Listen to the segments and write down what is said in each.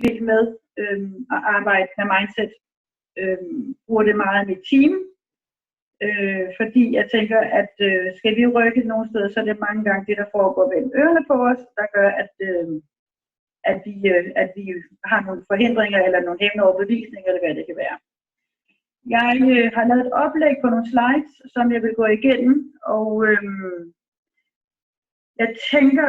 vild med at arbejde med mindset. Bruger det meget i mit team. Fordi jeg tænker, at skal vi rykke nogle steder, så er det mange gange det, der foregår mellem ørerne på os, der gør, at vi har nogle forhindringer eller nogle hævende overbevisninger, eller hvad det kan være. Jeg har lavet et oplæg på nogle slides, som jeg vil gå igennem, og jeg tænker,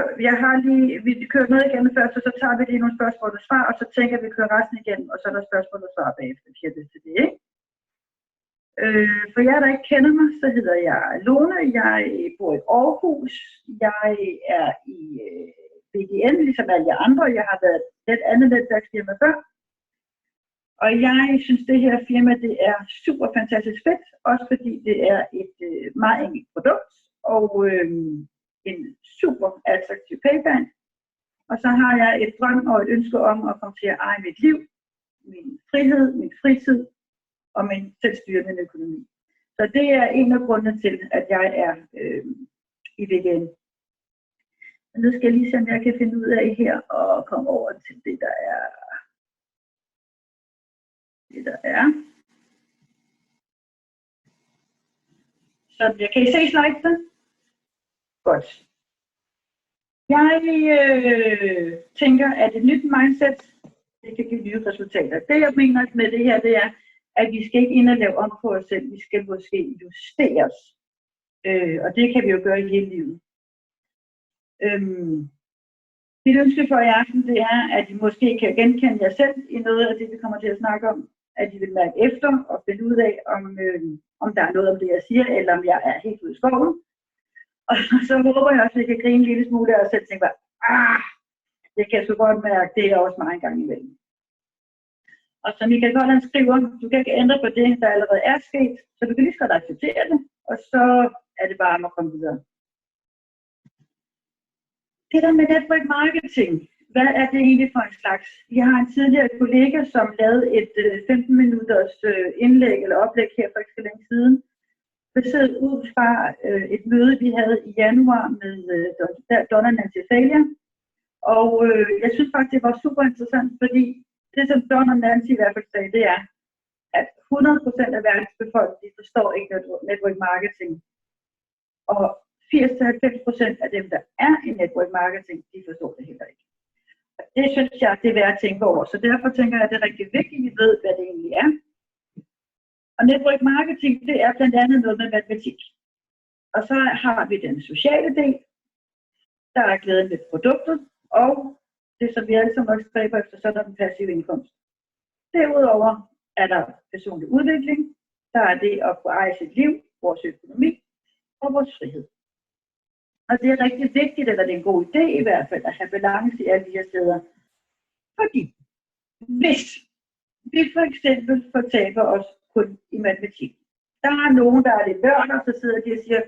vi kører noget igennem først, og så tager vi lige nogle spørgsmål og svar, og så tænker vi kører resten igennem, og så er der spørgsmål og svar bagefter, hvis jeg vil til det, ikke? For jer, der ikke kender mig, så hedder jeg Lone. Jeg bor i Aarhus. Jeg er i BGN, ligesom alle jer andre. Jeg har været et andet netværksfirma før. Og jeg synes, det her firma det er super fantastisk fedt. Også fordi det er et meget enkelt produkt. Og en super attraktiv payband. Og så har jeg et drøm og et ønske om at komme til at eje mit liv. Min frihed, min fritid. Og min selvstyrende økonomi. Så det er en af grundene til, at jeg er i VGN. Men nu skal jeg lige se, om jeg kan finde ud af her og komme over til det, der er. Så kan I se slidesene? Godt. Jeg tænker, at et nyt mindset, det kan give nye resultater. Det jeg mener med det her, det er, at vi skal ikke ind og lave om på os selv, vi skal måske justere os. Og det kan vi jo gøre i hele livet. Mit ønske for i aften, det er, at I måske kan genkende jer selv i noget af det, vi kommer til at snakke om. At I vil mærke efter og finde ud af, om der er noget om det, jeg siger, eller om jeg er helt ude i skoven. Og så håber jeg også, at I kan grine en lille smule af os selv og tænke, det kan jeg så godt mærke, det er også mig en gang imellem. Og som Michael Holland skriver, du kan ikke ændre på det, der allerede er sket, så du kan lige så godt acceptere det, og så er det bare om at komme videre. Det der med network marketing, hvad er det egentlig for en slags? Jeg har en tidligere kollega, som lavede et 15 minutters indlæg eller oplæg her for ikke så længe siden, baseret ud fra et møde, vi havde i januar med Donna Nancy Thaler. Og jeg synes faktisk, det var super interessant, fordi det, som Donna Nancy i hvert fald sagde, det er, at 100% af verdens befolkning forstår ikke network marketing. Og 80-90% af dem, der er i network marketing, de forstår det heller ikke. Og det synes jeg, det er værd at tænke over. Så derfor tænker jeg, at det er rigtig vigtigt, at vi ved, hvad det egentlig er. Og network marketing, det er blandt andet noget med matematik. Og så har vi den sociale del, der er glæden ved produktet, og det, som vi alle sammen også stræber efter, så er der den passive indkomst. Derudover er der personlig udvikling, der er det at kunne eje sit liv, vores økonomi og vores frihed. Og det er rigtig vigtigt, eller det er en god idé i hvert fald, at have balance i alle de her steder. Fordi hvis vi for eksempel fortaber os kun i matematik, der er nogen, der er lidt nørder, så sidder de og siger,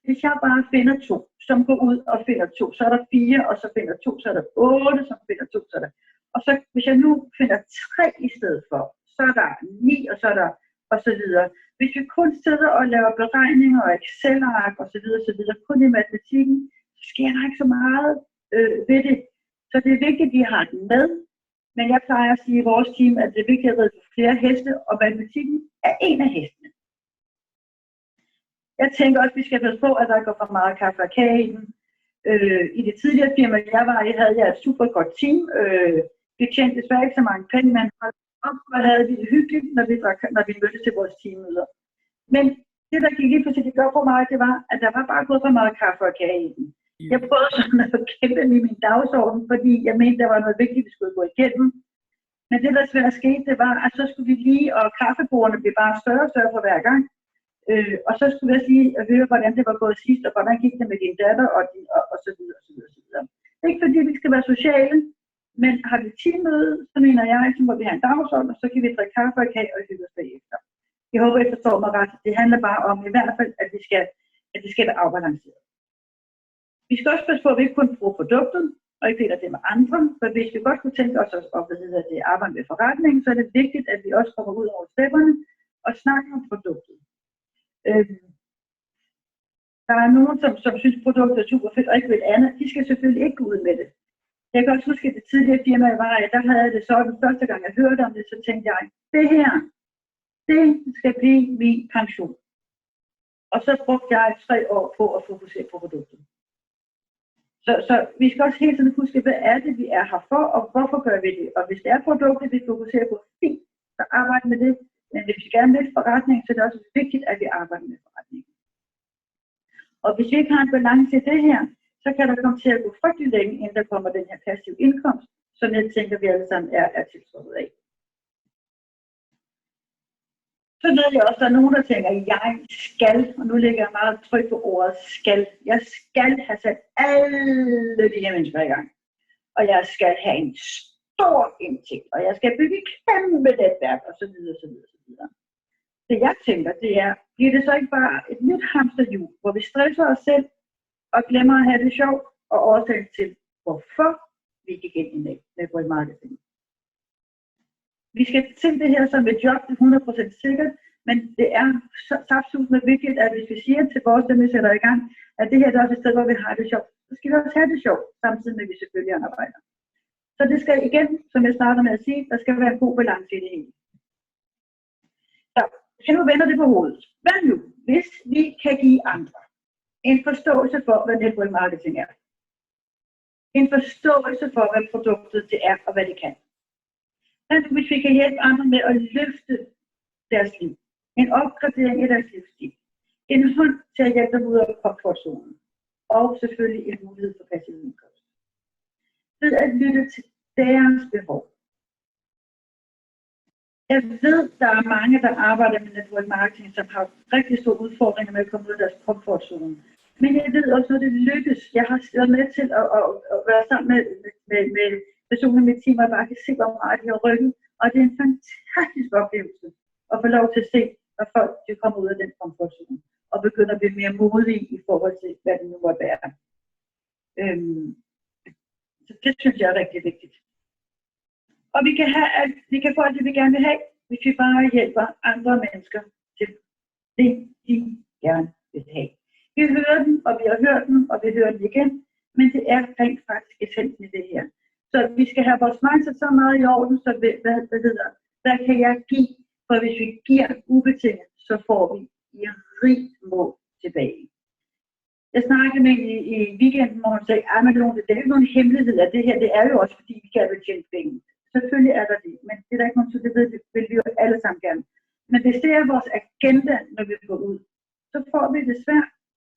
hvis jeg bare finder 2, som går ud og finder 2, så er der 4, og så finder 2, så er der 8, som finder 2, så er der. Og så hvis jeg nu finder 3 i stedet for, så er der 9, og så er der, og så videre. Hvis vi kun sidder og laver beregninger og Excel-ark og så videre, kun i matematikken, så sker der ikke så meget ved det. Så det er vigtigt, at vi har den med. Men jeg plejer at sige i vores team, at det er vigtigt at ride på flere heste, og matematikken er en af hestene. Jeg tænker også, at vi skal passe på, at der går for meget kaffe og kage i den. I det tidligere firma, jeg var i, havde jeg et super godt team. Vi tjente desværre ikke så mange penge, men og havde vi det hyggeligt, når vi mødtes til vores teammøder. Men det, der gik lige pludselig godt for mig, det var, at der var bare gået for meget kaffe og kage i den. Jeg prøvede sådan at kæmpe med min dagsorden, fordi jeg mente, der var noget vigtigt, vi skulle gå igennem. Men det, der svært skete, det var, at så skulle vi lige, og kaffebordene blev bare større og større for hver gang. Og så skulle jeg lige høre, hvordan det var gået sidst, og hvordan gik det med din datter, og så videre, og så videre, og så videre. Det er ikke fordi, vi skal være sociale, men har vi teammøde, så mener jeg, så må vi have en dagsorden, og så kan vi drikke kaffe og kage og hygge os bagefter. Jeg håber, I forstår mig ret. Det handler bare om i hvert fald, at det skal være afbalanceret. Vi skal også passe på, at vi ikke kun bruger produktet, og ikke deler det med andre. For hvis vi godt kunne tænke os at arbejde med forretningen, så er det vigtigt, at vi også kommer ud over stepperne og snakker om produktet. Der er nogen, som synes, produktet er super fedt og ikke vil andet. De skal selvfølgelig ikke gå ud med det. Jeg kan også huske, at det tidligere firma, jeg var i, der havde jeg det sådan, første gang jeg hørte om det, så tænkte jeg, det her, det skal blive min pension. Og så brugte jeg 3 år på at fokusere på produktet. Så vi skal også hele tiden huske, hvad er det, vi er her for, og hvorfor gør vi det? Og hvis det er produktet, vi fokuserer på, fint, så arbejde med det. Men hvis vi gerne vil forretning, så er det også vigtigt, at vi arbejder med forretning. Og hvis vi ikke har en balance i det her, så kan der komme til at gå frygtelig længe, inden der kommer den her passive indkomst, som jeg tænker, vi alle sammen er tiltrukket af. Så ved jeg også, at der er nogen, der tænker, at jeg skal, og nu lægger jeg meget tryk på ordet skal. Jeg skal have sat alle de her mennesker i gang. Og jeg skal have en stor indtægt, og jeg skal bygge et kæmpe netværk, osv. Det jeg tænker, det er, bliver det så ikke bare et nyt hamsterhjul, hvor vi stresser os selv, og glemmer at have det sjovt, og årsagen til, hvorfor vi gik ind i network marketing. Vi skal se det her som et job, det er 100% sikkert, men det er saftsusende vigtigt, at hvis vi siger til vores, dem vi sætter i gang, at det her er også et sted, hvor vi har det sjovt, så skal vi også have det sjovt, samtidig med at vi selvfølgelig arbejder. Så det skal igen, som jeg starter med at sige, der skal være en god balance i det hele. Så, hvis jeg nu vender det på hovedet. Hvad nu, hvis vi kan give andre en forståelse for, hvad network marketing er? En forståelse for, hvad produktet det er, og hvad det kan. Hvis vi kan hjælpe andre med at løfte deres liv. En opgradering i deres livsstil. En hånd til at hjælpe dem ud af komfortzonen. Og selvfølgelig en mulighed for passiv indkomst. Ved at lytte til deres behov. Jeg ved, der er mange, der arbejder med network marketing, som har rigtig store udfordringer med at komme ud af deres komfortzone. Men jeg ved også, når det lykkes. Jeg har været med til at være sammen med personer i mit team, og jeg bare kan se, hvor meget de har rykket. Og det er en fantastisk oplevelse at få lov til at se, når folk kommer ud af den komfortzone og begynder at blive mere modige i forhold til, hvad det nu måtte være. Så det synes jeg er rigtig vigtigt. Og vi kan få alt det, vi gerne vil have, hvis vi bare hjælper andre mennesker til det, de gerne vil have. Vi hører den, og vi har hørt den, og vi hører den igen, men det er rent faktisk essensen i det her. Så vi skal have vores mindset så meget i orden, så hvad kan jeg give? For hvis vi giver ubetinget, så får vi i rigt mål tilbage. Jeg snakkede med i weekenden, hvor hun sagde, det er ikke nogen hemmelighed af det her, det er jo også fordi, vi gerne vil tjene penge. Selvfølgelig er der det, men det er der ikke nogen, så det vil vi jo alle sammen gerne. Men hvis det er vores agenda, når vi går ud, så får vi det svært,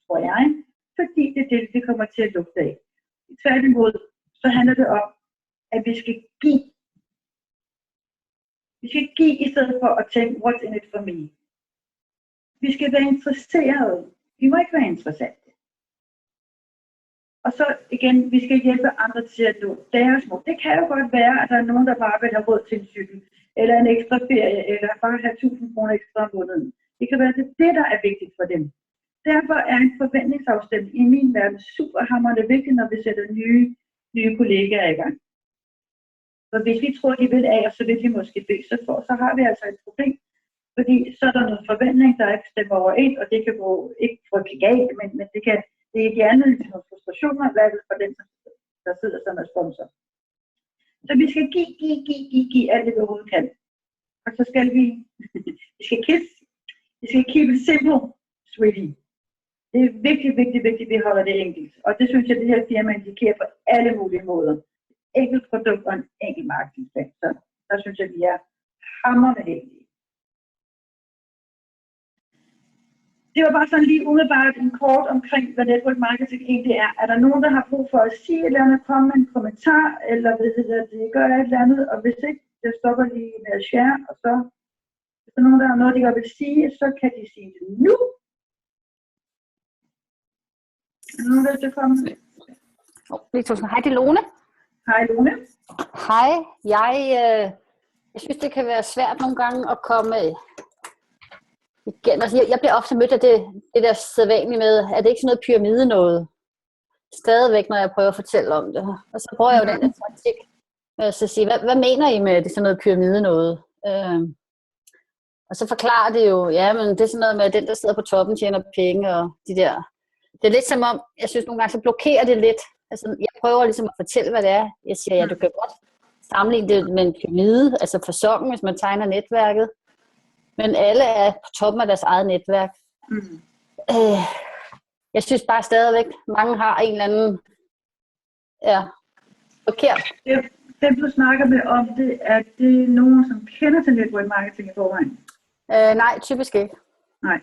tror jeg, fordi det er det, vi kommer til at lugte af. Tværtimod, så handler det om, at vi skal give. Vi skal give i stedet for at tænke, what's in it for me. Vi skal være interesserede. Vi må ikke være interessante. Og så igen, vi skal hjælpe andre til at nå deres mål. Det kan jo godt være, at der er nogen, der bare vil have råd til en cykel, eller en ekstra ferie, eller bare have 1000 kroner ekstra om måneden. Det kan være, at det er det, der er vigtigt for dem. Derfor er en forventningsafstemning i min verden superhammerende vigtigt, når vi sætter nye kollegaer i gang. For hvis vi tror, de vil A, og så vil de måske B, så har vi altså et problem. Fordi så er der noget forventning, der ikke stemmer overens, og det kan gå ikke frygtelig galt, men det er gerne til nogle frustrationer, hvad det for den, der sidder som er sponsor. Så vi skal give alt det, vi overhovedet kan. Og så skal vi skal keep it simple, sweetie. Det er vigtigt, at vi holder det enkelt. Og det synes jeg, det her firma indikerer på alle mulige måder. Enkelt produkt og en enkelt marketingsplan. Så der synes jeg, vi er hamrende heldige. Det var bare sådan lige umiddelbart en kort omkring, hvad network marketing egentlig er. Er der nogen, der har brug for at sige et eller andet, komme med en kommentar, eller det gør et eller andet, og hvis ikke, jeg stopper lige med at share, og så, hvis der er nogen, der har noget, de godt vil sige, så kan de sige det nu. Er der nogen, der vil komme? Hej, det er Lone. Hej, Lone. Hej, jeg synes, det kan være svært nogle gange at komme igen. Altså, jeg bliver ofte mødt af det der sædvanlige med, at det ikke sådan noget pyramide noget. Stadigvæk, når jeg prøver at fortælle om det. Og så prøver jeg jo den der taktik med at sige, hvad mener I med det sådan noget pyramide noget? Og så forklarer det jo, ja, men det er sådan noget med, at den, der sidder på toppen, tjener penge og de der. Det er lidt som om, jeg synes nogle gange, så blokerer det lidt, Altså, jeg prøver ligesom at fortælle, hvad det er. Jeg siger, ja, du kan godt sammenligne det med en pyramide, altså fasongen, hvis man tegner netværket. Men alle er på toppen af deres eget netværk. Mm. Jeg synes bare stadigvæk, mange har en eller anden forkert. Dem du snakker med om det, er det nogen, som kender til network marketing i forvejen? Nej, typisk ikke. Nej.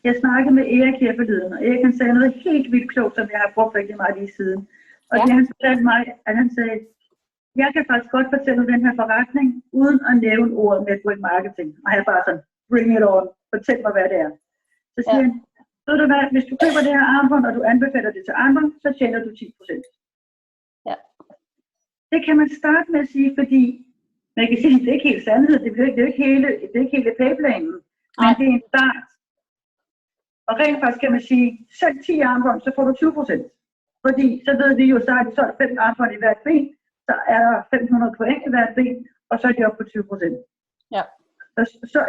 Jeg snakkede med Erik her forleden, og Erik han sagde noget helt vildt klogt, som jeg har brugt rigtig meget lige siden. Og det han fortalte mig, at han sagde, jeg kan faktisk godt fortælle om den her forretning, uden at nævne ordet network marketing. Og jeg bare sådan, bring it on, fortæl mig, hvad det er. Så siger han, ved du hvad, hvis du køber det her armbånd, og du anbefaler det til andre, så tjener du 10%. Ja. Det kan man starte med at sige, fordi man kan sige, det er ikke helt sandhed, det er ikke hele payplanen, men det er en start. Og rent faktisk kan man sige, selv 10 armbånd, så får du 20%. Fordi så ved vi jo, så har de solgt 5 armbånd i hvert ben, så er der 500 point i hvert ben, og så er de oppe på 20%. Ja.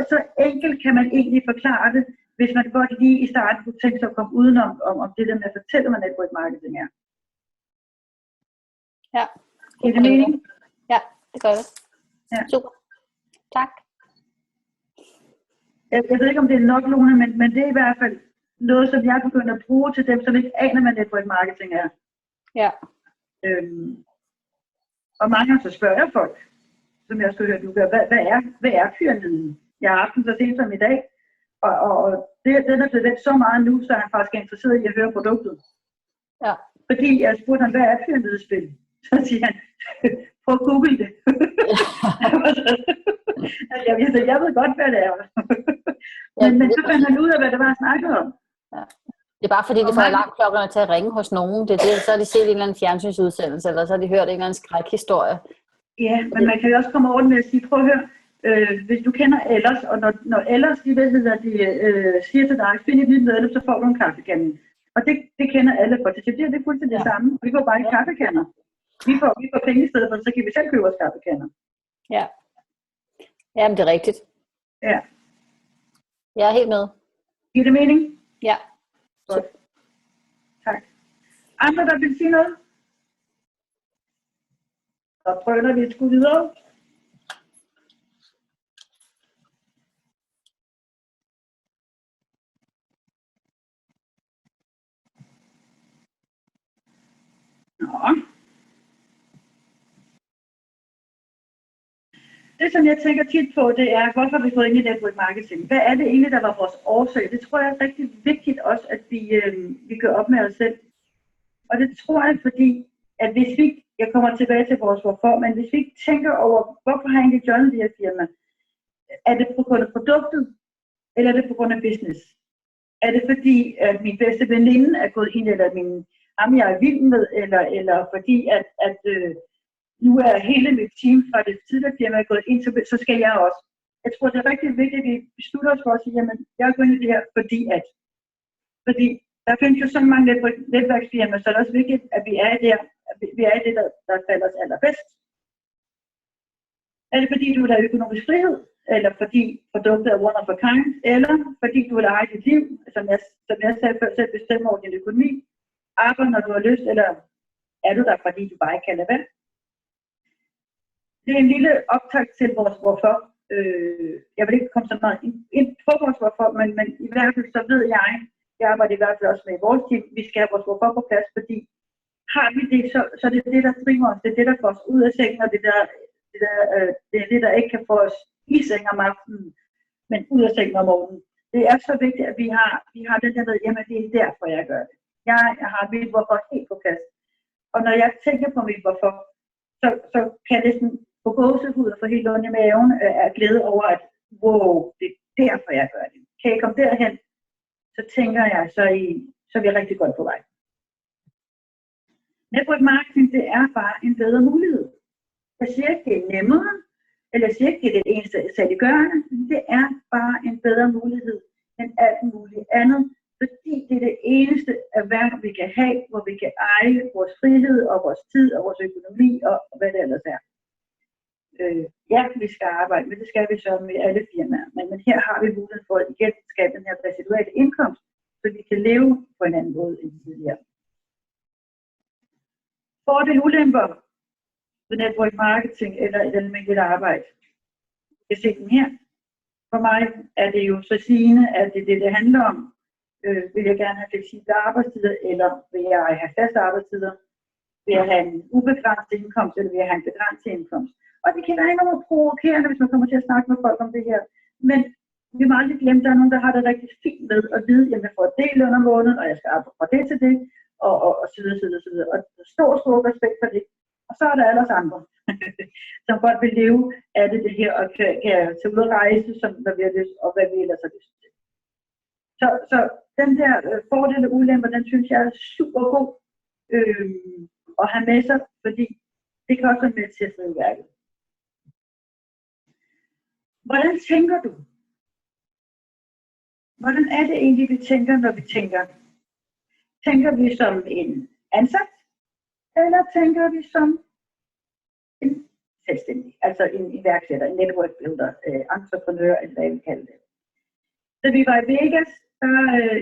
Så enkelt kan man egentlig forklare det, hvis man godt lige i starten kunne tænke sig at komme udenom om det der med at fortælle, hvad network marketing er. Ja. Er det mening? Ja, det gør det. Ja. Super. Tak. Jeg ved ikke, om det er nok, Lone, men det er i hvert fald noget, som jeg begynder at bruge til dem, som ikke aner, hvad network marketing er. Ja. Og mange gange så spørger jeg folk, som jeg skal høre, du gør, hvad er pyramiden? Jeg har haft den så sent som i dag, og den er blevet så meget nu, så han faktisk er interesseret i at høre produktet. Ja. Fordi jeg spurgte ham, hvad er pyramidespil? Så siger han, prøv at google det. Jeg ved godt, hvad det er. Men så fandt han ud af, hvad det var, han snakkede om. Ja. Det er bare fordi, de får alarmklokkerne til at ringe hos nogen. Det er det, så har de set en eller anden fjernsynsudsendelse, eller så har de hørt en eller anden skrækhistorie. Ja, men man kan jo også komme over med at sige, prøv at høre, hvis du kender Ellers, og når Ellers siger til dig, find et nyt medlem, så får du en kaffekande. Og det kender alle for. Det er fuldstændig det samme. Vi får bare en kaffekander. Vi får penge i stedet for, så kan vi selv købe vores kaffekander. Ja. Jamen, det er rigtigt. Ja. Jeg er helt med. Giver det mening? Ja. Godt. Tak. Andre, der vil sige noget? Så prøver vi at skulle videre. Nå. Det, som jeg tænker tit på, det er, hvorfor vi får ind i network marketing. Hvad er det egentlig, der var vores årsag? Det tror jeg er rigtig vigtigt også, at vi gør op med os selv. Og det tror jeg, fordi, at hvis vi, jeg kommer tilbage til vores hvorfor, men hvis vi ikke tænker over, hvorfor har jeg egentlig joinet det her firma? Er det på grund af produktet, eller er det på grund af business? Er det fordi, at min bedste veninde er gået ind, eller ham jeg er vild med, eller fordi, at nu er hele mit team fra det tidligere firma gået ind, så skal jeg også. Jeg tror, det er rigtig vigtigt, at vi beslutter os for at sige, jamen, jeg er gået ind i det her, fordi der findes jo så mange netværksfirmaer, så er det også vigtigt, at vi er i det, der falder os allerbedst. Er det fordi, du vil have økonomisk frihed, eller fordi produktet er one of a kind, eller fordi du vil eje dit liv, som jeg sagde før, selv bestemme over din økonomi, arbejde, når du har lyst, eller er du der, fordi du bare ikke kan lade være? Det er en lille optag til vores hvorfor. Jeg vil ikke komme så meget ind på vores hvorfor, men i hvert fald så ved jeg arbejder i hvert fald også med vores team, vi skal have vores hvorfor på plads, fordi har vi det, så er det det, der driver os, det er det, der får os ud af sengen, og det er det, der ikke kan få os i seng om aftenen, men ud af sengen om morgenen. Det er så vigtigt, at vi har den der med, jamen det er derfor, jeg gør det. Jeg har mit hvorfor helt på plads. Og når jeg tænker på mit hvorfor, så kan jeg næsten få gåsehud og få helt ondt i maven af glæde over, at wow, det er derfor, jeg gør det. Kan jeg komme derhen, så tænker jeg, så er vi rigtig godt på vej. Network marketing, det er bare en bedre mulighed. Jeg siger ikke, det er nemmere, eller jeg siger ikke, det er det eneste saliggørende, men det er bare en bedre mulighed end alt muligt andet, fordi det er det eneste erhverv, vi kan have, hvor vi kan eje vores frihed og vores tid og vores økonomi og hvad det ellers er. Ja, vi skal arbejde, men det skal vi så med alle firmaer. Men her har vi mulighed for at igen skabe den her residuelle indkomst, så vi kan leve på en anden måde end tidligere. Fordele ulemper ved network marketing eller et almindeligt arbejde. Jeg ser den her. For mig er det jo så sigende, at det handler om. Vil jeg gerne have fleksible arbejdstider, eller vil jeg have faste arbejdstider? Vil jeg have en ubegrænset indkomst, eller vil jeg have en begrænset indkomst? Og det kan være enormt provokerende, hvis man kommer til at snakke med folk om det her. Men vi må aldrig glemme, at der er nogen, der har det rigtig fint med at vide, at jeg får et del under måneden, og jeg skal arbejde fra det til det, og så videre, så videre, så videre. Og stor respekt for det. Og så er der ellers andre, som godt vil leve af det her, og kan tage ud og rejse, som hvad vi har lyst, og hvad vi ellers har lyst til. Så den der fordele og ulemper, den synes jeg er super god at have med sig, fordi det kan også være med til at drive værket. Hvordan tænker du? Hvordan er det egentlig, vi tænker, når vi tænker? Tænker vi som en ansat, eller tænker vi som en selvstændig, altså en iværksætter, en network builder, entreprenør, eller hvad vi kalder det. Da vi var i Vegas, der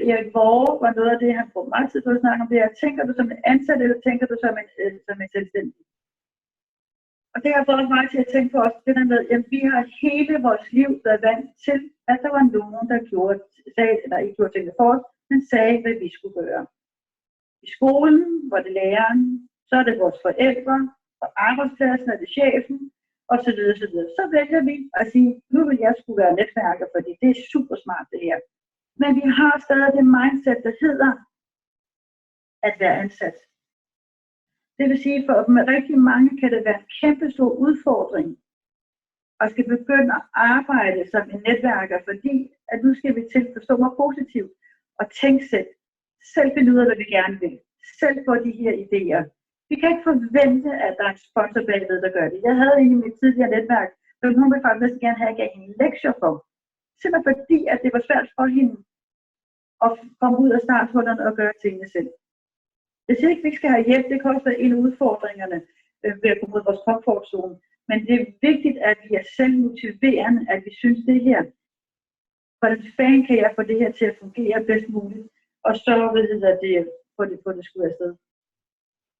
Erik Vore var noget af det, han brugte meget tid på at snakke om det her. Tænker du som en ansat, eller tænker du som en selvstændig? Og det har fået mig til at tænke på os, det der med, at vi har hele vores liv været vant til, at der var nogen, der ikke gjorde tingene for os, men sagde, hvad vi skulle gøre. I skolen var det læreren, så er det vores forældre, og arbejdspladsen er det chefen, og så videre, så videre. Så vælger vi at sige, nu vil jeg skulle være netværker, fordi det er super smart det her. Men vi har stadig det mindset, der hedder at være ansat. Det vil sige, for rigtig mange kan det være en kæmpe stor udfordring at skal begynde at arbejde som en netværker, fordi at nu skal vi til at forstå mig positivt og tænke selv finde ud af, hvad vi gerne vil. Selv få de her idéer. Vi kan ikke forvente, at der er en sponsor bagved, der gør det. Jeg havde en i mit tidligere netværk, som hun ville faktisk gerne have, at jeg gav hende lektier for. Simpelthen fordi, at det var svært for hende at komme ud af starthullerne og gøre tingene selv. Jeg siger ikke, at vi skal have hjælp. Det kan også være en af udfordringerne ved at komme ud af vores komfortzone. Men det er vigtigt, at vi er selvmotiverende, at vi synes det her. Hvordan fanden kan jeg få det her til at fungere bedst muligt? Og så ved jeg, at det på det skulle afsted.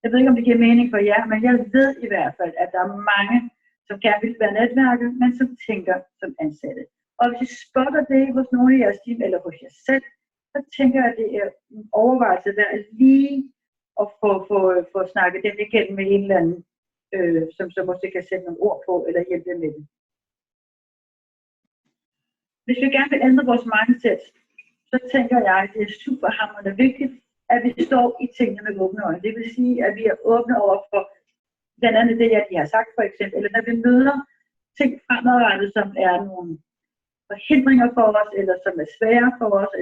Jeg ved ikke, om det giver mening for jer, men jeg ved i hvert fald, at der er mange, som gerne vil være netværker, men som tænker som ansatte. Og hvis I spotter det hos nogle af jeres team, eller hos jer selv, så tænker jeg, at det er en overvejelse værd lige at få snakket dem igennem med en eller anden, som så måske kan sætte nogle ord på, eller hjælpe dem med det. Hvis vi gerne vil ændre vores mindset, så tænker jeg, at det er super hamrende vigtigt, at vi står i tingene med åbne øjne. Det vil sige, at vi er åbne over for blandt andet det, jeg har sagt for eksempel, eller når vi møder ting fremadrettet, som er nogle forhindringer for os, eller som er svære for os,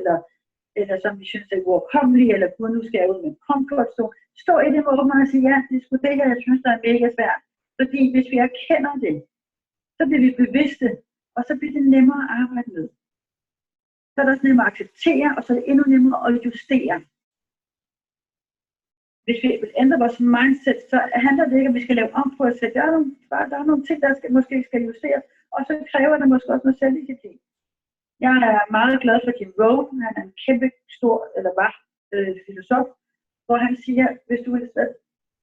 eller som vi synes er uoverkommelige, eller gud, nu skal jeg ud med en komfortzone. Stå i det med åbne øjne og sige, ja, det er sgu det her, jeg synes, der er mega svært. Fordi hvis vi erkender det, så bliver vi bevidste, og så bliver det nemmere at arbejde med. Så er det også nemmere at acceptere, og så er det endnu nemmere at justere. Hvis vi vil ændre vores mindset, så handler det ikke, at vi skal lave om på at sætte. Der er nogle ting, der måske skal justeres, og så kræver det måske også noget selvdisciplin. Jeg er meget glad for Jim Rohn. Han er en kæmpe stor, eller var filosof, hvor han siger,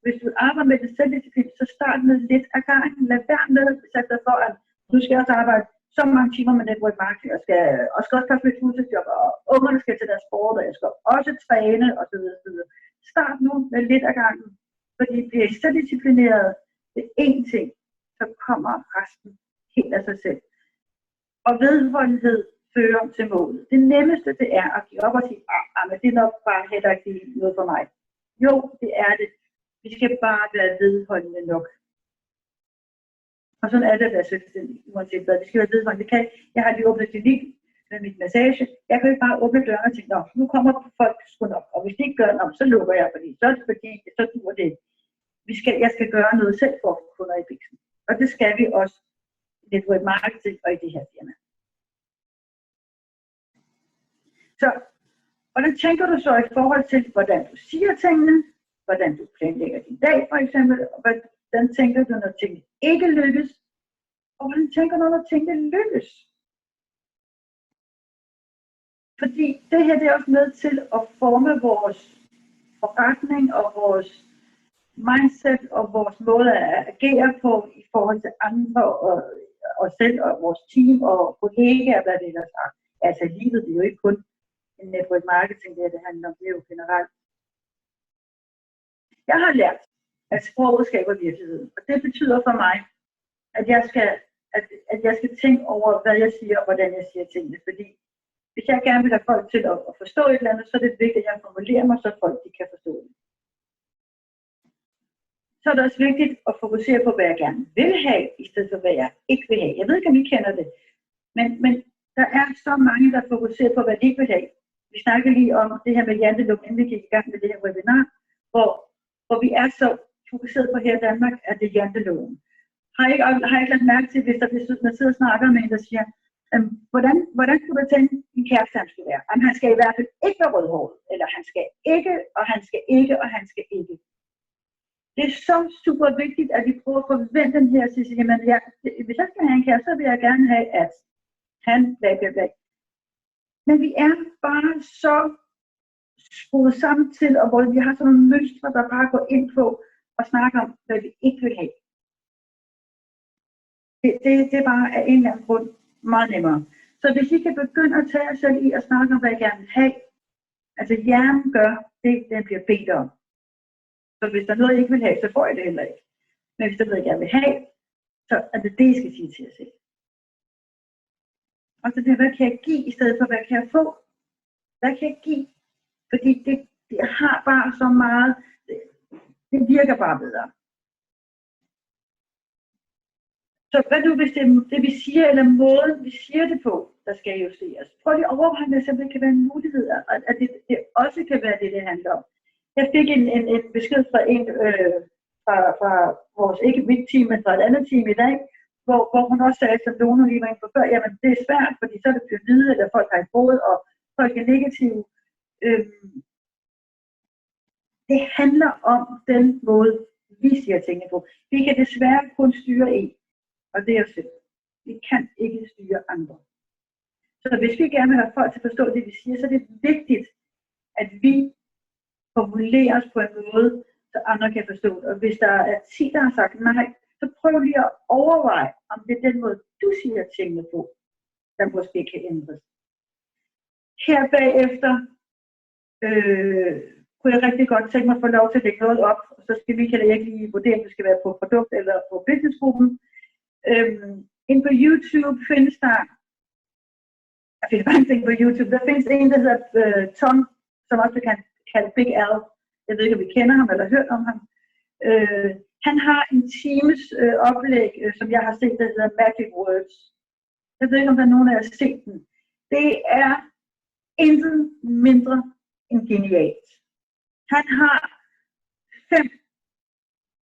hvis du arbejder med det selvdisciplin, så start med lidt af gangen. Lad være med at sætte dig for, at du skal også arbejde så mange timer med network marketing, og skal også passe mit fuldtidsjob, og ungerne skal til deres sport, og jeg skal også træne, osv. Start nu med lidt af gangen, fordi bliver I så disciplineret ved én ting, så kommer resten helt af sig selv. Og vedholdenhed fører til målet. Det nemmeste det er at give op og sige, men det er nok bare heller ikke noget for mig. Jo, det er det. Vi skal bare være vedholdende nok. Og sådan er det at være selvstændig, uanset hvad. Vi skal være vedholdende. Jeg har lige åbnet klinik med mit massage. Jeg kan ikke bare åbne døren og tænke, nu kommer folk sgu nok. Og hvis de ikke gør noget, så lukker jeg, så er det fordi, så duer det. Jeg skal gøre noget selv for at få kunder i biksen. Og det skal vi også i network marketing og i det her firma. Så, hvordan tænker du så i forhold til, hvordan du siger tingene, hvordan du planlægger din dag for eksempel, og hvordan tænker du, når tingene ikke lykkes, og hvordan tænker du, når tingene lykkes? Fordi det her det er også med til at forme vores forretning og vores mindset og vores måde at agere på i forhold til andre og os selv og vores team og kollegaer, hvad det ellers er. Altså livet, det er jo ikke kun en network marketing, det handler om, det er jo generelt. Jeg har lært, at sproget skaber virkeligheden, og det betyder for mig, at jeg skal tænke over, hvad jeg siger og hvordan jeg siger tingene, fordi hvis jeg gerne vil have folk til at forstå et eller andet, så er det vigtigt, at jeg formulerer mig, så folk de kan forstå det. Så er det også vigtigt at fokusere på, hvad jeg gerne vil have, i stedet for, hvad jeg ikke vil have. Jeg ved ikke, om I kender det, men der er så mange, der fokuserer på, hvad de ikke vil have. Vi snakkede lige om det her med janteluk, inden vi gik i gang med det her webinar, hvor vi er så fokuseret på her i Danmark, at det er janteloven. Har jeg ikke lagt mærke til, hvis man sidder og snakker med en, der siger, hvordan skulle du tænke, en kæreste han skulle være? Jamen, han skal i hvert fald ikke være rødhåret, eller han skal ikke, og han skal ikke, og han skal ikke. Det er så super vigtigt, at vi prøver at forvente den her, og sige, jamen, hvis jeg skal have en kæreste, så vil jeg gerne have, at han bla. Men vi er bare så skruet sammen til, og hvor vi har sådan nogle mønstre, der bare går ind på og snakker om, hvad vi ikke vil have. Det er bare af en eller anden grund meget nemmere. Så hvis I kan begynde at tage jer selv i at snakke om, hvad jeg gerne vil have, altså hjernen gør det, den bliver bedt om. Så hvis der er noget, jeg ikke vil have, så får jeg det heller ikke. Men hvis der er noget, jeg gerne vil have, så er det det, jeg skal sige til jer selv. Og så det, hvad kan jeg give, i stedet for, hvad kan jeg få? Hvad kan jeg give? Fordi det har bare så meget, det virker bare bedre. Så hvad nu, hvis det vi siger, eller måden vi siger det på, der skal justeres? Prøv lige at overveje, at det simpelthen kan være en mulighed, at det også kan være det handler om. Jeg fik en besked fra en fra vores, ikke mit team, men fra et andet team i dag, hvor hun også sagde, som Lone lige var inde på før, jamen det er svært, fordi så er det pyramide, eller folk har et råd, og folk er negative. Det handler om den måde, vi siger tingene på. Vi kan desværre kun styre en, og det er os selv. Vi kan ikke styre andre. Så hvis vi gerne vil have folk til at forstå det, vi siger, så er det vigtigt, at vi formulerer os på en måde, så andre kan forstå det. Og hvis der er 10, der har sagt nej, så prøv lige at overveje, om det er den måde, du siger tingene på, der måske kan ændres. Her bagefter kunne jeg rigtig godt tænke mig at få lov til at lægge noget op, og så skal vi kan ikke lige vurdere, om det skal være på produkt eller på businessgruppen. Inden på YouTube findes der, jeg finder mange ting på YouTube, der findes en, der hedder Tom, som også kan kalde Big Al. Jeg ved ikke, om vi kender ham eller har hørt om ham. Han har en times oplæg, som jeg har set, der hedder Magic Words. Jeg ved ikke, om der er nogen af jer har set den. Det er intet mindre end genialt. Han har 5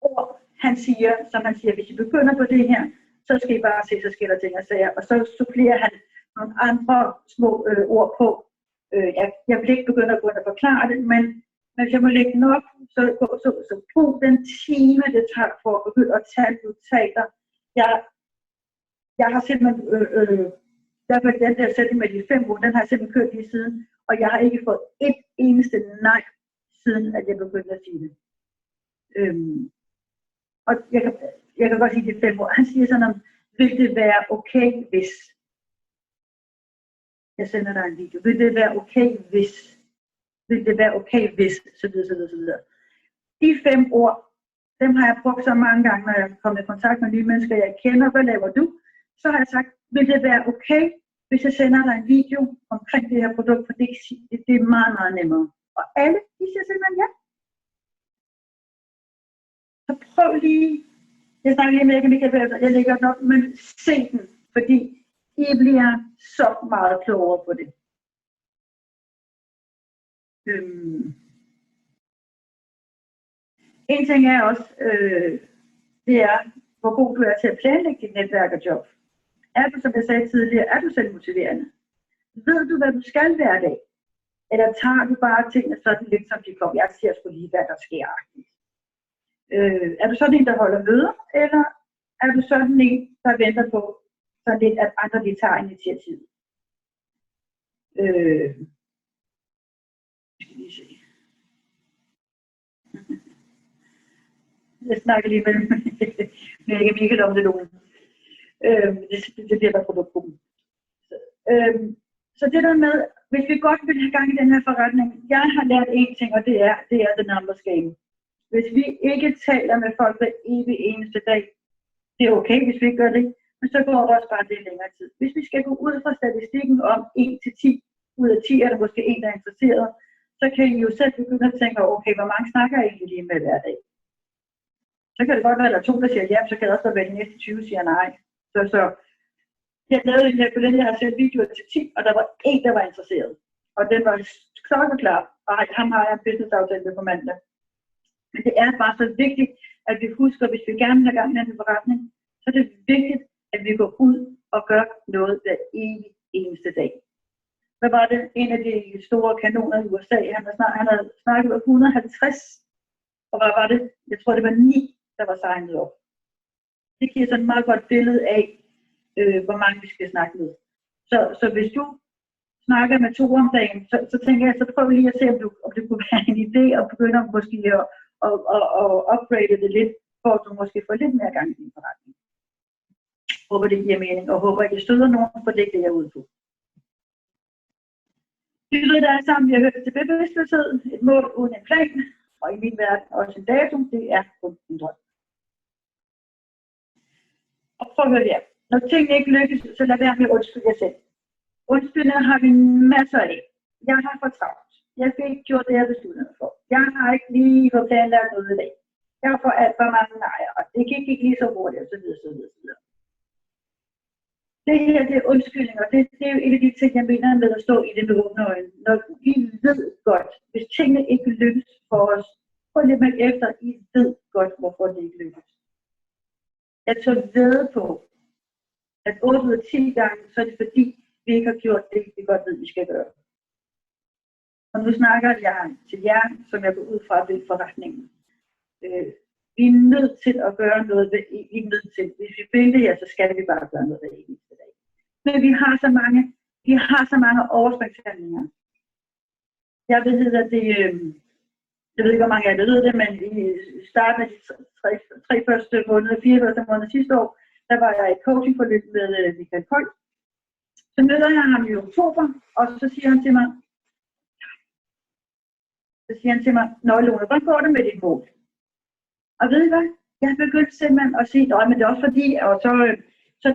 ord, han siger, som han siger, hvis I begynder på det her, så skal I bare se, så sker der ting og sager. Og så supplerer han nogle andre små ord på. Jeg vil ikke begynde at gå ind og forklare det, men hvis jeg må lægge den op, så brug den time, det tager for at begynde at tage notater. Jeg har simpelthen, derfor den der sætning med de 5 ord, den har jeg simpelthen kørt lige siden, og jeg har ikke fået et eneste nej, siden at jeg begyndte at sige det. Og jeg kan godt sige de 5 ord. Han siger sådan om, vil det være okay, hvis jeg sender dig en video? Vil det være okay, hvis? Vil det være okay, hvis? Så videre. De 5 ord, dem har jeg brugt så mange gange, når jeg er kommet i kontakt med nye mennesker, jeg kender. Hvad laver du? Så har jeg sagt, vil det være okay, hvis jeg sender dig en video omkring det her produkt? For det er meget, meget nemmere. Og alle, de siger simpelthen ja. Så prøv lige, jeg snakker lige med Michael bagefter, jeg lægger den op, men se den, fordi I bliver så meget klogere på det. En ting er også, det er, hvor god du er til at planlægge dit netværk og job. Er du, som jeg sagde tidligere, er du selvmotiverende? Ved du, hvad du skal hver dag? Eller tager du bare tingene sådan lidt, som de kommer? Jeg siger sgu lige, hvad der sker. Er du sådan en, der holder møder? Eller er du sådan en, der venter på, så lidt, at andre de tager initiativ? Skal vi se. Jeg snakker lige med Michael om det nogen. Det bliver der produktgruppen. Så det der med, hvis vi godt vil have gang i den her forretning, jeg har lært én ting, og det er the numbers game. Hvis vi ikke taler med folk hver evig eneste dag, det er okay, hvis vi ikke gør det, men så går det også bare det længere tid. Hvis vi skal gå ud fra statistikken om 1 til 10, ud af 10 er der måske en, der er interesseret, så kan I jo selv begynde at tænke, okay, hvor mange snakker jeg egentlig lige med hver dag? Så kan det godt være, at der er 2, der siger ja, så kan det også være, at de næste 20 siger nej. Så jeg lavede en kalkulering, jeg har set videoer til 10, og der var en, der var interesseret. Og den var klar, og ham har jeg en business-aftale med på mandag. Men det er bare så vigtigt, at vi husker, hvis vi gerne vil have gang i den forretning, så er det vigtigt, at vi går ud og gør noget hver eneste dag. Hvad var det? En af de store kanoner i USA, han havde snakket med 150, og hvad var det? Jeg tror, det var 9, der var signet op. Det giver sådan et meget godt billede af, hvor mange vi skal snakke med. Så hvis du snakker med 2 om dagen, så tænker jeg, så prøv lige at se, om det kunne være en idé at begynde at måske at upgrade det lidt, for at du måske får lidt mere gang i din forretning. Håber det giver mening, og håber ikke støder nogen, for det er det, jeg er ude på. Vi ved det alle sammen, vi har hørt til bevidsthed, et mål uden en plan, og i min verden også en dato, det er kun en drøm. Og prøv at høre her. Når tingene ikke lykkes, så lad være med at undskylde jer selv. Undskyldninger har vi masser af. Jeg har for travlt. Jeg fik ikke gjort det, jeg besluttede mig for. Jeg har ikke lige fået planlagt noget i dag. Jeg har for alt for mange nejer, og det gik ikke lige så hurtigt, osv. Det her, det er undskyldninger. Det er jo en af de ting, jeg mener med at stå i det med åbne øjne. Når vi ved godt, hvis tingene ikke lykkes for os, prøv lidt med efter, I ved godt, hvorfor det ikke lykkes. Jeg tør ved på, at 8 ud af 10 gange, så er det fordi, vi ikke har gjort det, vi godt ved, vi skal gøre. Og nu snakker jeg til jer, som jeg går ud fra ved forretningen. Vi er nødt til at gøre noget, vi er nødt til. Hvis vi vil det her, så skal vi bare gøre noget hver eneste dag. Men vi har så mange overspringshandlinger. Jeg ved ikke, hvor mange af jer ved det, men i starten af de 4 første måneder sidste år, der var jeg i coachingforløb med Michael Kold. Så møder jeg ham i oktober, og så siger han til mig, Nå Lone, hvordan går det med dit mål? Og ved I hvad? Jeg har begyndt simpelthen at sige, men det er også fordi, og så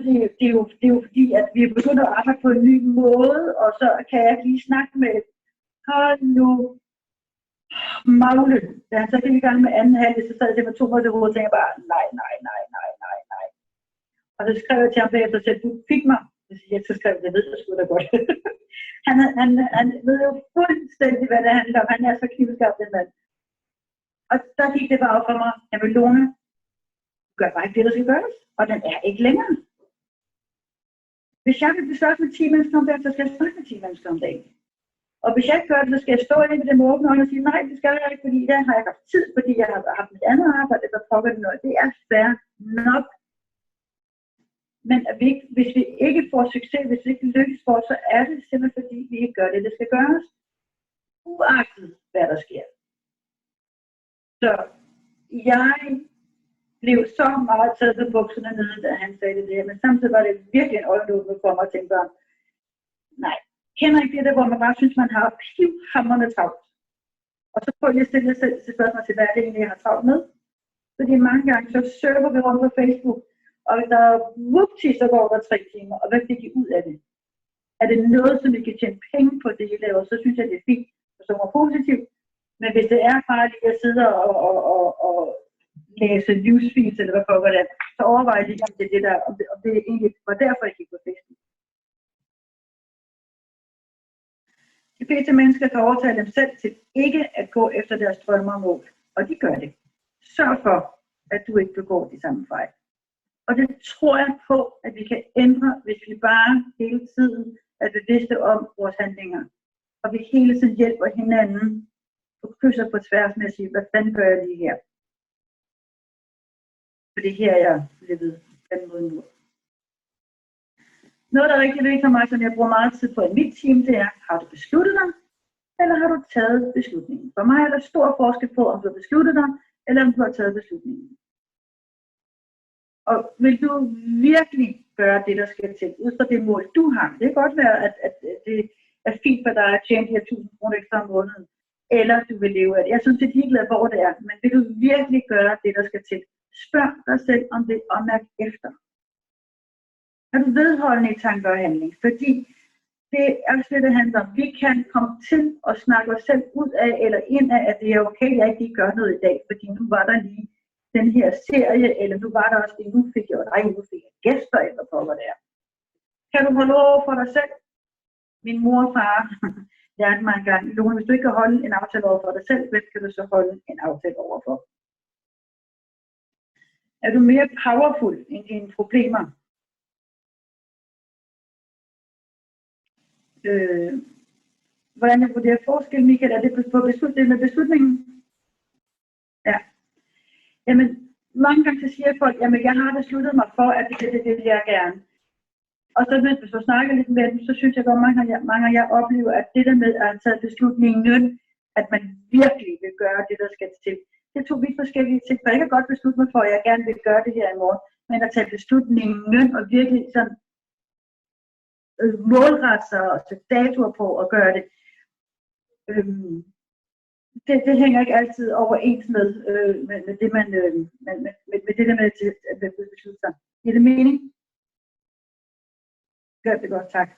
det er jo fordi, at vi er begyndt at arbejde på en ny måde, og så kan jeg lige snakke med, hold nu, Magle. Da han så gik i gang med anden halvdel, så sad jeg til mig 2 måneder til hovedet, og tænkte bare, nej. Og så skrev jeg til ham bagefter og sagde, du fik mig. Så skrev jeg, det ved jeg sgu da godt. han ved jo fuldstændig, hvad det handler om. Han er så knivskarp, den mand. Og der gik det bare op for mig, jeg vil Lone, gør bare ikke det, der skal gøres. Og den er ikke længere. Hvis jeg vil besøge med 10 mennesker om dagen, så skal jeg snakke med 10 mennesker om dagen. Og hvis jeg ikke gør det, så skal jeg stå inde ved dem åbne øjne og sige, nej, det skal jeg ikke, fordi der har jeg haft tid, fordi jeg har haft mit andet arbejde, eller pokker det noget. Det er fair nok. Men hvis vi ikke får succes, hvis vi ikke lykkes for, så er det simpelthen fordi, vi ikke gør det, det skal gøres. Uagtet hvad der sker. Så jeg blev så meget taget på bukserne nede, da han sagde det her, men samtidig var det virkelig en øjenåbner for mig at tænke, nej, kender ikke det der, hvor man bare synes, man har pivhamrende travlt. Og så prøver jeg at stille spørgsmål til, hvad er det egentlig, jeg har travlt med. Fordi mange gange, så surfer vi rundt på Facebook, og der er så går der 3 timer, og hvad fik I ud af det? Er det noget, som vi kan tjene penge på det, I laver, så synes jeg, det er fint, og så er positivt. Men hvis det er bare lige at sidde og læse newsfeeds, eller hvad pokker det er, så overvejer jeg lige, om det er det der, om det egentlig var derfor, jeg gik på Facebook. De fleste mennesker kan overtale dem selv til ikke at gå efter deres drømmer og mål, og de gør det. Sørg for, at du ikke begår de samme fejl. Og det tror jeg på, at vi kan ændre, hvis vi bare hele tiden er bevidste om vores handlinger. Og vi hele tiden hjælper hinanden og krydser på tværs med at sige, hvad fanden gør jeg lige her? For det er her, jeg bliver ved den måde nu. Noget, der er rigtig vigtigt for mig, som jeg bruger meget tid på i mit team, det er, har du besluttet dig, eller har du taget beslutningen? For mig er der stor forskel på, om du har besluttet dig, eller om du har taget beslutningen. Og vil du virkelig gøre det, der skal til, ud fra det mål, du har? Det kan godt være, at det er fint for dig at tjene de her 1000 kroner ekstra om måneden, eller du vil leve af det. Jeg synes, det er ligeglad, hvor det er, men vil du virkelig gøre det, der skal til? Spørg dig selv om det, og mærk efter. Er du vedholdende i tanker og handling? Fordi det er også det, det handler om. Vi kan komme til at snakke os selv ud af eller ind af, at det er okay, at jeg ikke lige gør noget i dag, fordi nu var der lige den her serie, eller nu var der også det, nu fik jeg gæster, eller for hvad det er. Kan du holde over for dig selv? Min mor og far lærte mig engang, Lone, hvis du ikke kan holde en aftale over for dig selv, hvem kan du så holde en aftale over for? Er du mere powerful end dine problemer? Hvordan jeg vurderer forskel, Michael? Er det på med beslutningen? Ja. Jamen, mange gange så siger folk, jamen jeg har besluttet mig for, at det vil jeg gerne. Og så hvis du snakker lidt med dem, så synes jeg godt, mange af jer oplever, at det der med at have taget beslutningen, at man virkelig vil gøre det, der skal til. Det er to vidt forskellige ting, for jeg kan godt beslutte mig for, at jeg gerne vil gøre det her i morgen, men at tage beslutningen og virkelig sådan målrette sig og sætte datoer på og gøre det, det hænger ikke altid overens med det, med det der med at beslutte sig. Giver det mening? Gør det godt, tak.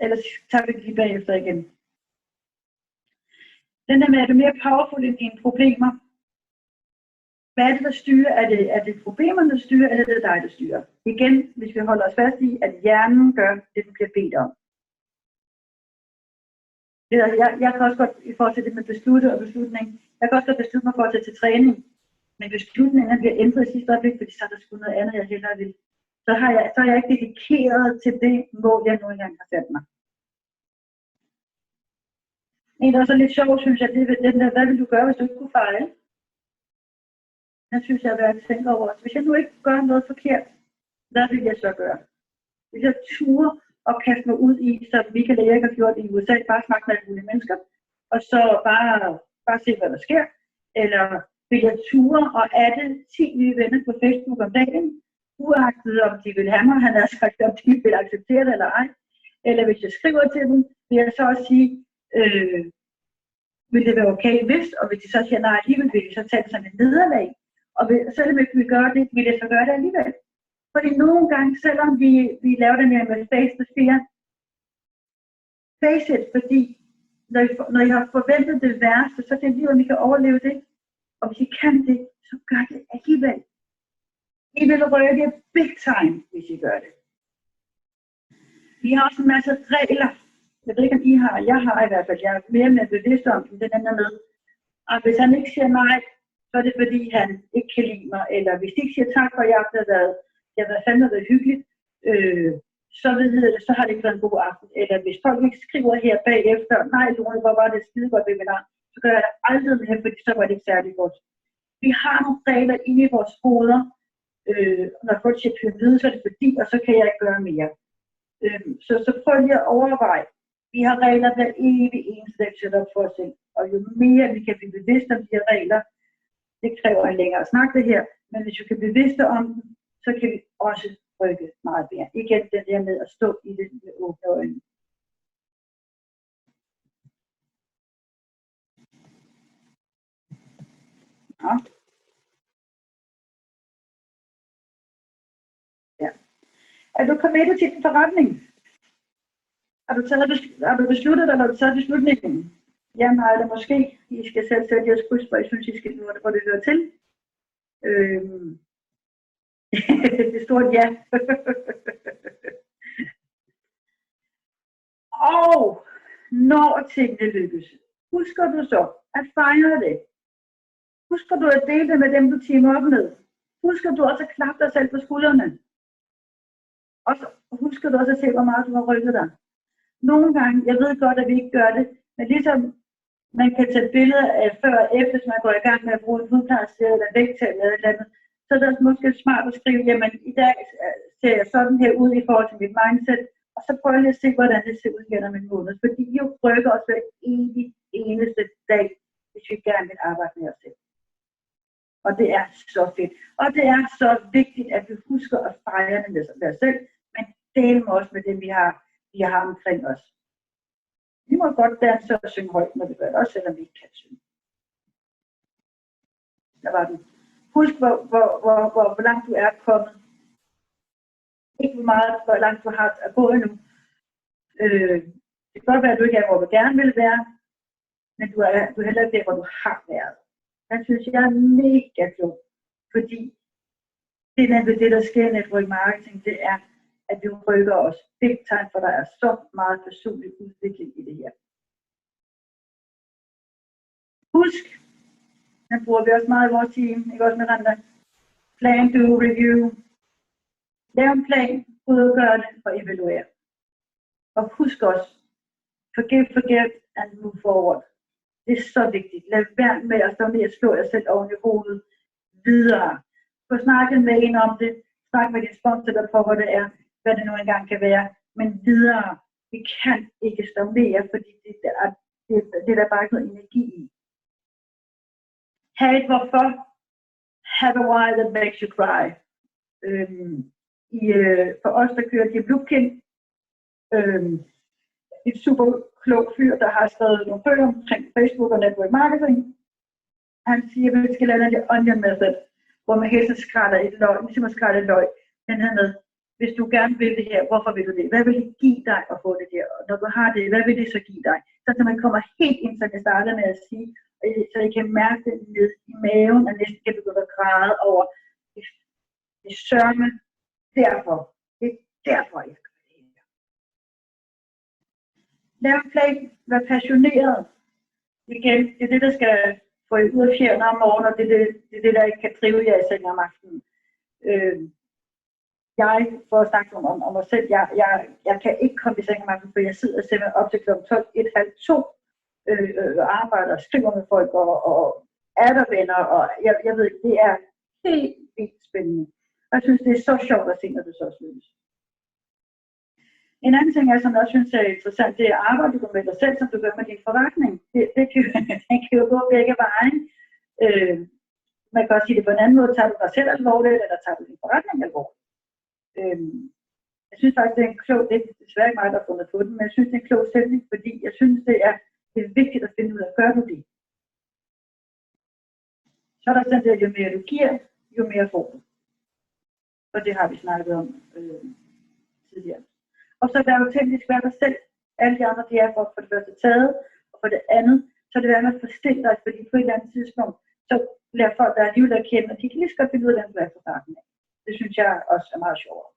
Ellers tager vi det lige bagefter igen. Den der med, at du er mere powerful end dine problemer. Hvad er det, der styrer? Er det problemerne, der styrer, eller er det dig, der styrer? Igen, hvis vi holder os fast i, at hjernen gør det, du bliver bedt om. Jeg kan også godt, i forhold til det med beslutte og beslutning, jeg kan også godt beslutte mig for at tage til træning. Men beslutningen bliver ændret i sidste øjeblik, fordi så er der sgu noget andet, jeg hellere vil. Så er jeg ikke dedikeret til det mål, jeg nu engang har sat mig. En, der er så lidt sjov, synes jeg, det er den der, hvad vil du gøre, hvis du ikke kunne fejle? Jeg synes, jeg er værd at tænke over. Hvis jeg nu ikke gør noget forkert, hvad vil jeg så gøre? Hvis jeg turer og kaste mig ud i, som Michael og Erik har gjort i USA, bare snakke med alle mulige mennesker, og så bare se, hvad der sker. Eller vil jeg ture og adde 10 nye venner på Facebook om dagen, uagtet om de vil have mig, han har sagt, om de vil acceptere det eller ej. Eller hvis jeg skriver til dem, vil jeg så også sige, vil det være okay hvis, og hvis de så siger nej alligevel, vil de så tage det som et nederlag. Og selvom vi ikke vil gøre det, vil jeg så gøre det alligevel. Fordi nogle gange, selvom vi laver det mere med face the fear, face it, fordi når I har forventet det værste, så er det lige, om I kan overleve det. Og hvis I kan det, så gør det alligevel. I vil rykke big time, hvis I gør det. Vi har også en masse regler. Jeg ved ikke, om I har. Jeg har i hvert fald. Jeg er mere bevidst om den anden med. Og hvis han ikke siger nej, så er det fordi, han ikke kan lide mig. Eller hvis de ikke siger tak for, at jeg har fandme været hyggeligt, så ved det, så har det ikke været en god aften. Eller hvis folk ikke skriver her bagefter, nej, Lone, hvor var det skide godt webinar, så gør jeg det aldrig mere, fordi så var det ikke særlig godt. Vi har nogle regler inde i vores hoveder. Når folk siger pyramide, så er det fordi, og så kan jeg ikke gøre mere. Så prøv lige at overveje. Vi har regler hver evig eneste dag til at for os selv. Og jo mere vi kan blive bevidste om de her regler, det kræver en længere snak det her, men hvis vi kan blive bevidste om dem, så kan vi også rykke meget mere. Igen det der med at stå i det med åbne øjne. Ja. Ja. Er du committed til din forretning? Har du besluttet, eller har du taget beslutningen? Ja, nej, eller måske. I skal selv sætte jeres kryds, hvor I synes, I skal nu, hvor det hører til. Det er stort ja. Og når tingene lykkes, husker du så at fejre det? Husker du at dele det med dem, du teamer op med? Husker du også at klappe dig selv på skuldrene? Og så husker du også at se, hvor meget du har rykket dig? Nogle gange, jeg ved godt, at vi ikke gør det, men ligesom man kan tage billeder af før og efter, hvis man går i gang med at bruge en hudpleje eller vægttal eller et eller andet, så er det måske smart at skrive, jamen i dag ser jeg sådan her ud i forhold til mit mindset, og så prøver jeg at se, hvordan det ser ud gennem en måned, fordi vi jo rykker os hver eneste dag, hvis vi gerne vil arbejde med os selv. Og det er så fedt. Og det er så vigtigt, at vi husker at fejre det med os selv, men dele med os med det, vi har omkring os. Vi må godt danse og synge højt, når vi gør det, også selvom vi ikke kan synge. Der var den. Husk, hvor langt du er kommet. Ikke hvor langt du har at gå endnu. Det kan godt være, at du ikke er, hvor du gerne vil være, men du er heller ikke der, hvor du har været. Jeg synes, jeg er mega klog, fordi det er det, der sker i network marketing, det er, at vi rykker os big time, for der er så meget personlig udvikling i det her. Husk, den bruger vi også meget i vores team, ikke også med Randa? Plan, do, review. Lav en plan, udgør det og evaluere. Og husk også, forget and move forward. Det er så vigtigt. Lad være med at stå ned og slå jer selv oven i hovedet videre. Få snakket med en om det. Snak med din sponsor, der på, hvor det er, hvad det nu engang kan være. Men videre. Vi kan ikke stå mere, fordi det er der bare ikke noget energi i. Ha' et hvorfor. Have a why that makes you cry. For os, der kører Jim Lupkin, en super klog fyr, der har skrevet nogle bøger omkring Facebook og network marketing. Han siger, at vi skal lave den onion method, hvor man hele tiden skræller et løg, ligesom at skrælle et løg. Den her med, hvis du gerne vil det her, hvorfor vil du det? Hvad vil det give dig at få det der? Og når du har det, hvad vil det så give dig? Så man kommer helt ind, som jeg startede med at sige, så I kan mærke det ned i maven, og næsten kan begynde at græde over det sørme. Derfor. Det er derfor, jeg gør det her. Lav en plan. Vær passioneret. Igen, det er det, der skal få jer ud af fjerne om morgenen, og det er det, der ikke kan drive jer i seng om aftenen. Jeg, for at snakke om mig selv, jeg kan ikke komme i seng om aftenen, for jeg sidder simpelthen op til kl. 12, 1:30, og arbejder og skriver med folk, og er der venner, og jeg ved ikke, det er helt vildt spændende. Og jeg synes, det er så sjovt at se, når det så lykkes. En anden ting, som jeg også synes er interessant, det er at arbejde med dig selv, som du gør med din forretning. Det kan jo gå begge veje. Man kan også sige det på en anden måde. Tager du dig selv alvorligt, eller tager du din forretning alvorligt? Jeg synes faktisk, det er en klog, det er desværre ikke mig, der har fundet på den, men jeg synes, det er en klog sætning, fordi jeg synes, det er vigtigt at finde ud af, gør du det? Så er der sådan, at jo mere du giver, jo mere får du. Og det har vi snakket om tidligere. Og så være autentisk, være dig selv. Alle de andre, de er for det første taget, og for det andet, så er det værd med at forstille dig, fordi på et eller andet tidspunkt, så lærer folk der alligevel at kende, og de kan lige så godt finde ud af, hvem du er fra starten af. Det synes jeg også er meget sjovt.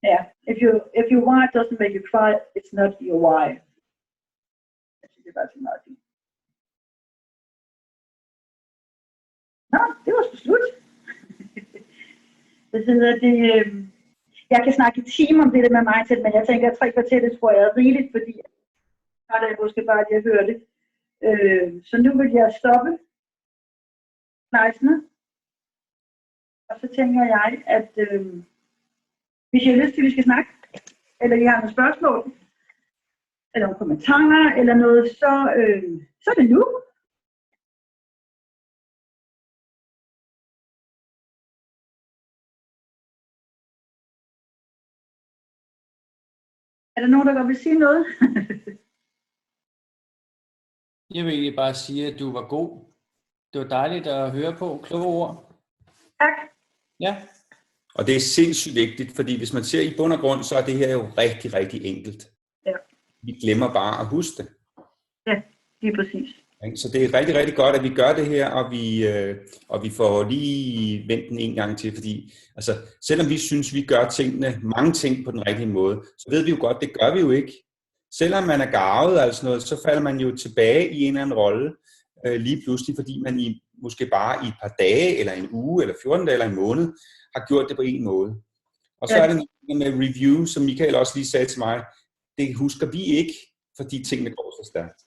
Ja, if your why doesn't make you cry, it's not your why. Jeg synes, det er bare så meget fint. Nå, det var slut. Det hedder det, jeg kan snakke i timer om det der med mindset, men jeg tænker, at 3 kvarter, det tror jeg er rigeligt, fordi så er det måske bare, at jeg hører det. Så nu vil jeg stoppe slidesene. Og så tænker jeg, at hvis I har lyst til, at vi skal snakke, eller I har nogle spørgsmål, eller nogle kommentarer, eller noget, så er det nu. Er der nogen, der godt vil sige noget? Jeg vil egentlig bare sige, at du var god. Det var dejligt at høre på. Kloge ord. Tak. Ja. Og det er sindssygt vigtigt, fordi hvis man ser i bund og grund, så er det her jo rigtig, rigtig enkelt. Ja. Vi glemmer bare at huske det. Ja, lige præcis. Så det er rigtig, rigtig godt, at vi gør det her, og vi får lige vendt den en gang til, fordi altså, selvom vi synes, vi gør mange ting på den rigtige måde, så ved vi jo godt, det gør vi jo ikke. Selvom man er garvet eller sådan noget, så falder man jo tilbage i en eller anden rolle lige pludselig, fordi man måske bare i et par dage, eller en uge, eller 14 dage, eller en måned, har gjort det på en måde. Og så er det noget med review, som Michael også lige sagde til mig, det husker vi ikke, fordi tingene går så stærkt.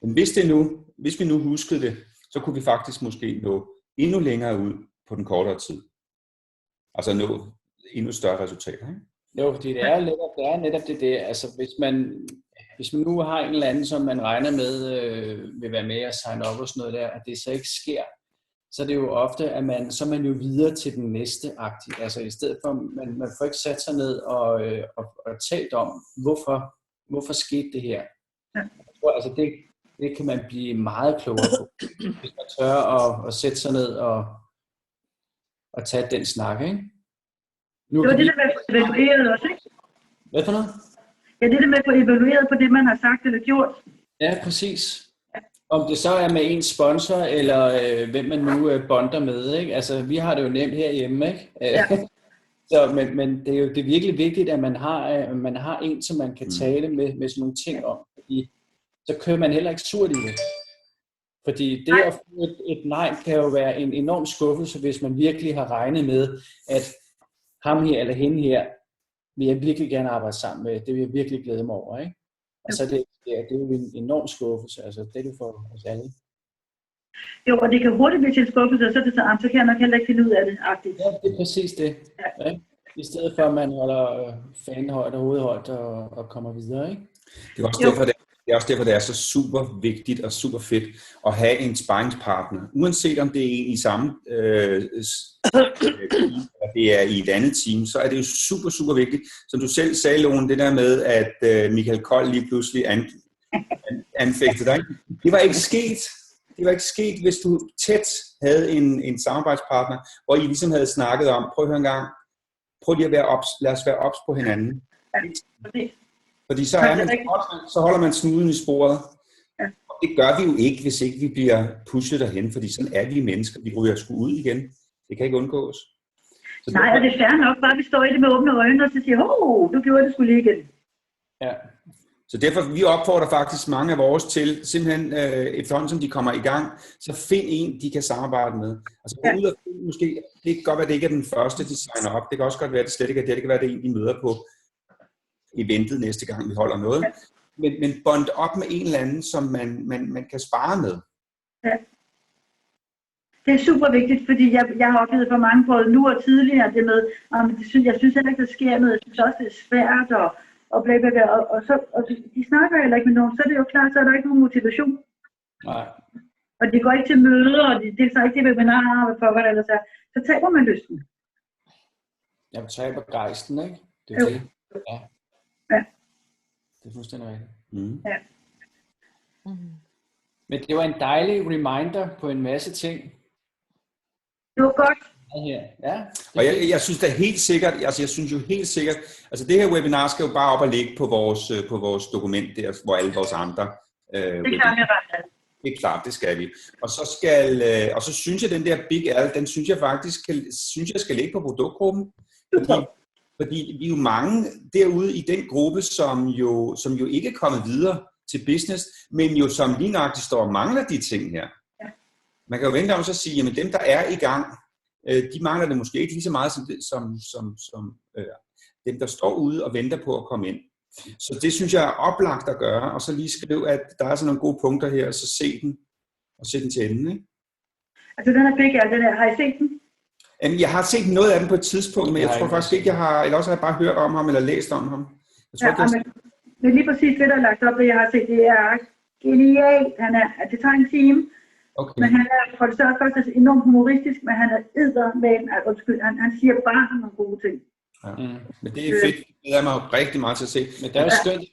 Men hvis vi nu huskede det, så kunne vi faktisk måske nå endnu længere ud på den kortere tid. Altså nå endnu større resultater. Ikke? Jo, fordi det er netop det. Altså hvis man hvis man nu har en eller anden, som man regner med vil være med og signe op og sådan noget der, at det så ikke sker, så er det jo ofte, at så er man jo videre til den næste aktie. Altså i stedet for, man får ikke sat sig ned og talt om, hvorfor skete det her. Ja. Jeg tror, altså det kan man blive meget klogere på, hvis man tør at sætte sig ned og tage den snak, ikke? Nu Det var det, der med at få evalueret også, ikke? Hvad for noget? Ja, det der med at få evalueret på det, man har sagt eller gjort. Ja, præcis. Om det så er med en sponsor, eller hvem man nu bonder med, ikke? Altså, vi har det jo nemt herhjemme, ikke? Ja. Men det er jo virkelig vigtigt, at man har en, som man kan tale med sådan nogle ting om. Fordi så kører man heller ikke surt i det. Fordi det at få et nej kan jo være en enorm skuffelse, hvis man virkelig har regnet med, at ham her eller hende her vil jeg virkelig gerne arbejde sammen med. Det vil jeg virkelig glæde mig over, ikke? Altså det er jo en enorm skuffelse. Altså det er det for os alle. Jo, og det kan hurtigt blive til en skuffelse, og så er det så kan jeg nok heller ikke finde ud af det. Agtigt. Ja, det er præcis det. Ja. I stedet for, at man holder fanen højt og hovedet højt og kommer videre, ikke? Det er også derfor, det er så super vigtigt og super fedt at have en sparringspartner. Uanset om det er en i samme det er i et andet team, så er det jo super, super vigtigt. Som du selv sagde, Lone, det der med, at Michael Kold lige pludselig anfægtede dig. Det var ikke sket. Det var ikke sket, hvis du tæt havde en samarbejdspartner, hvor I ligesom havde snakket om, prøv at høre en gang, prøv lige at lad os være ops på hinanden. Fordi så holder man snuden i sporet. Ja. Og det gør vi jo ikke, hvis ikke vi bliver pushet derhen, fordi sådan er vi mennesker. Vi ryger sgu ud igen. Det kan ikke undgås. Nej, og det er fair nok, bare vi står i det med åbne øjne, og så siger, du gjorde det sgu lige igen. Ja. Så derfor, vi opfordrer faktisk mange af vores til, simpelthen efterhånden som de kommer i gang, så find en, de kan samarbejde med. Altså ud og måske, det kan godt være, det ikke er den første, de signer op. Det kan også godt være, det slet ikke er det. Det kan være, det er en, de møder på eventet næste gang, vi holder noget. Men bond op med en eller anden, som man kan spare med. Ja. Det er super vigtigt, fordi jeg har oplevet for mange både nu og tidligere det med, jeg synes heller ikke, der sker noget. Jeg synes også, det er svært, og bla bla bla. Og de snakker heller ikke med nogen, så er det jo klart, så er der ikke nogen motivation. Nej. Og de går ikke til møder, og de deltager ikke til webinarer, hvad for hvad der ellers er. Så taber man lysten. Jeg taber gejsten, ikke? Det er det. Ja. Ja. Det er fuldstændig rigtigt. Mm. Ja. Men det var en dejlig reminder på en masse ting. Det var godt. Ja. Og jeg synes da helt sikkert, jeg synes jo helt sikkert, altså det her webinar skal jo bare op og ligge på vores dokument der, hvor alle vores andre det er klart, det er klart, det skal vi. Og så synes jeg, den der Big Al, den synes jeg faktisk skal ligge på produktgruppen. Fordi vi er jo mange derude i den gruppe, som jo ikke er kommet videre til business, men jo som lige nøjagtigt står og mangler de ting her. Ja. Man kan jo vente om så at sige, jamen dem, der er i gang, de mangler det måske ikke lige så meget som dem, der står ude og venter på at komme ind. Så det synes jeg er oplagt at gøre, og så lige skrive, at der er sådan nogle gode punkter her, og så se den, og sætte den til enden. Ikke? Altså den her Big Al, den her, har I set den? Jeg har set noget af den på et tidspunkt, men jeg tror faktisk ikke, jeg har, eller også har jeg bare hørt om ham, eller læst om ham. Jeg tror, men lige præcis det, der er lagt op, det jeg har set, det er genialt. Det tager en time, men han er for det største først enormt humoristisk, men han er han siger bare nogle gode ting. Ja. Men det er fedt, det er mig rigtig meget til at se. Men det er jo skønt,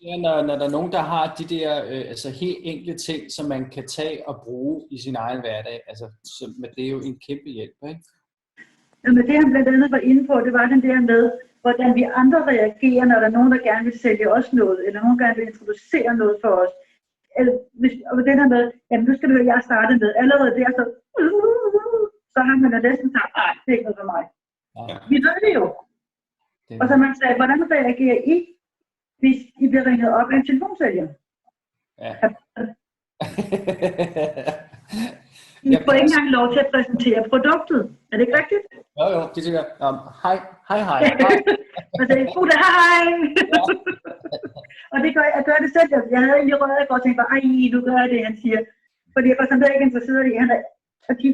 når der er nogen, der har de der altså helt enkle ting, som man kan tage og bruge i sin egen hverdag. Altså, men det er jo en kæmpe hjælp, ikke? Men det han blandt andet var inde på, det var den der med, hvordan vi andre reagerer, når der er nogen, der gerne vil sælge os noget, eller nogen, der gerne vil introducere noget for os. Og den her med, jamen nu skal du høre, jeg startede med, allerede der, så har man da næsten sagt, det er ikke noget for mig. Ja. Vi ved det jo. Og så man sagde, hvordan reagerer I, hvis I bliver ringet op af en telefonsælger? Ja. I får ikke engang lov til at præsentere produktet. Er det ikke rigtigt? Jo, det siger jeg. Hej. Altså, hej. Og det gør jeg gør det selv. Jeg havde egentlig røget og tænkt, nu gør jeg det, han siger. Fordi jeg var sådan ikke interesseret i, at vi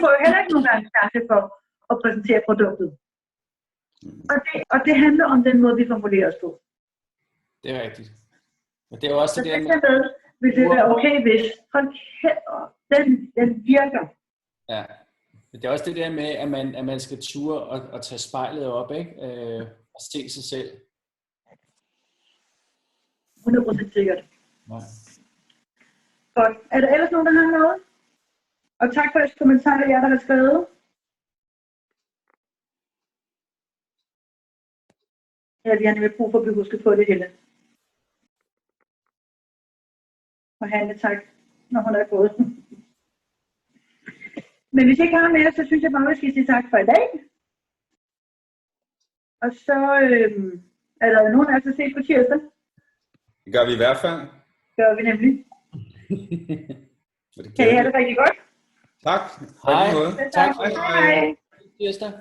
får jo heller ikke nogen gange chance for at præsentere produktet. Og det handler om den måde, vi formulerer os på. Det er rigtigt. Men det er jo også Så det der det med, med, vil det være okay, hvis hold kæft, den virker. ja. Men det er også det der med, at man skal ture og tage spejlet op, ikke? Og se sig selv. 100% sikkert. Nej. Godt. Er der ellers nogen, der har noget? Og tak for jeres kommentarer, jer der har skrevet. Ja, vi har nemlig brug for at blive husket på det hele. Og Hanne, tak, når hun er gået. Men hvis I ikke har mere, så synes jeg bare, at vi skal sige tak for i dag. Og så er der nogen af os, der ses på tirsdag. Det gør vi i hvert fald. Gør vi nemlig. Så det Kan I have det rigtig godt? Tak. Hej. På lige måde. Tak. Hej. Tirsdag.